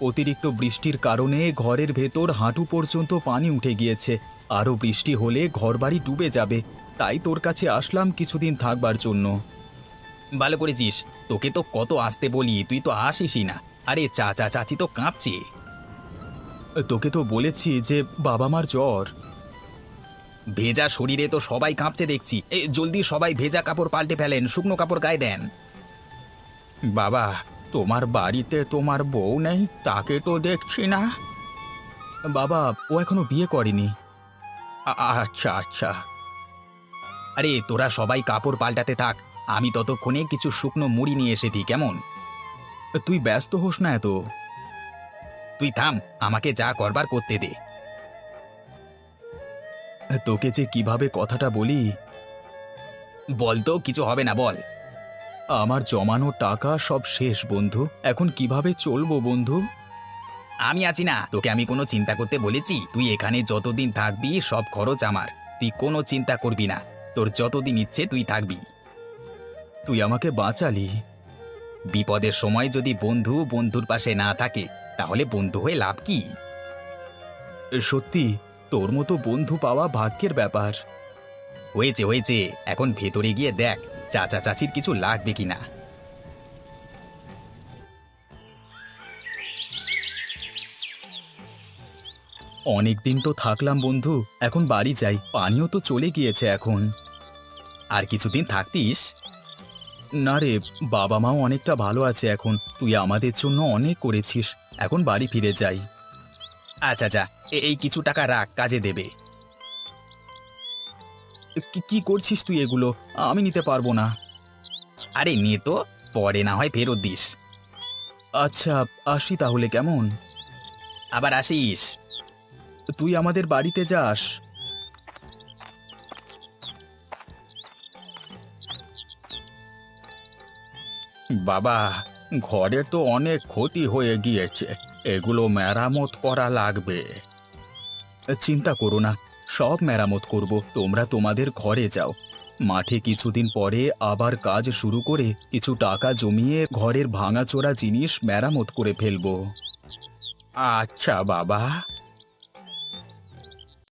অতিরিক্ত বৃষ্টির কারণে ঘরের ভেতর হাঁটু পর্যন্ত পানি উঠে গিয়েছে। আরও বৃষ্টি হলে ঘরবাড়ি ডুবে যাবে। তাই তোর কাছে আসলাম কিছুদিন থাকবার জন্য। ভালো করেছিস। তোকে তো কত আসতে বলি, তুই তো আসিসই না। আরে চাচা চাচি তো কাঁপছে। তোকে তো বলেছি যে বাবা মার জ্বর। ভেজা শরীরে তো সবাই কাঁপছে দেখছি। জলদি সবাই ভেজা কাপড় পাল্টে ফেলেন, শুকনো কাপড় গায়ে দেন। বাবা, তোমার বাড়িতে তোমার বউ নেই? তাকে তো দেখছি না। বাবা, ও এখনো বিয়ে করেনি। আচ্ছা আচ্ছা। আরে তোরা সবাই কাপড় পাল্টাতে থাক, আমি ততক্ষণে কিছু শুকনো মুড়ি নিয়ে এসেছি, কেমন? তুই ব্যস্ত হোস না এত। তুই থাম, আমাকে যা করবার করতে দে। তোকে যে কিভাবে কথাটা বলি। বল তো, কিছু হবে না, বল। আমার জমানো টাকা সব শেষ বন্ধু, এখন কিভাবে চলবো বন্ধু? আমি আছি না, তোকে আমি কোনো চিন্তা করতে বলেছি? তুই এখানে যতদিন থাকবি সব খরচ আমার, তুই কোনো চিন্তা করবি না। তোর যতদিন ইচ্ছে তুই থাকবি। তুই আমাকে বাঁচালি। বিপদের সময় যদি বন্ধু বন্ধুর পাশে না থাকে, তাহলে বন্ধু হয়ে লাভ কি? সত্যি, তোর মতো বন্ধু পাওয়া ভাগ্যের ব্যাপার। হয়েছে হয়েছে, এখন ভেতরে গিয়ে দেখ চাচা চাচির কিছু লাগবে কিনা। অনেক দিন তো থাকলাম বন্ধু, এখন বাড়ি যাই। পানিও তো চলে গিয়েছে এখন। আর কিছুদিন থাকতিস। না রে, বাবা মাও অনেকটা ভালো আছে এখন। তুই আমাদের জন্য অনেক করেছিস, এখন বাড়ি ফিরে যাই। আচ্ছা যা, এই কিছু টাকা রাখ, কাজে দেবে। কি কি করছিস তুই এগুলো? আমি নিতে পারবো না। আরে নে তো, পরে না হয় ফেরত দিস। আচ্ছা, আসি তাহলে, কেমন? আবার আসিস। তুই আমাদের বাড়িতে যাস। বাবা, ঘরে তো অনেক ক্ষতি হয়ে গিয়েছে, এগুলো মেরামত করা লাগবে। চিন্তা করো না, সব মেরামত করব। তোমরা তোমাদের ঘরে যাও। মাঠে কিছুদিন পরে আবার কাজ শুরু করে কিছু টাকা জমিয়ে ঘরের ভাঙাচোরা জিনিস মেরামত করে ফেলবো। আচ্ছা বাবা।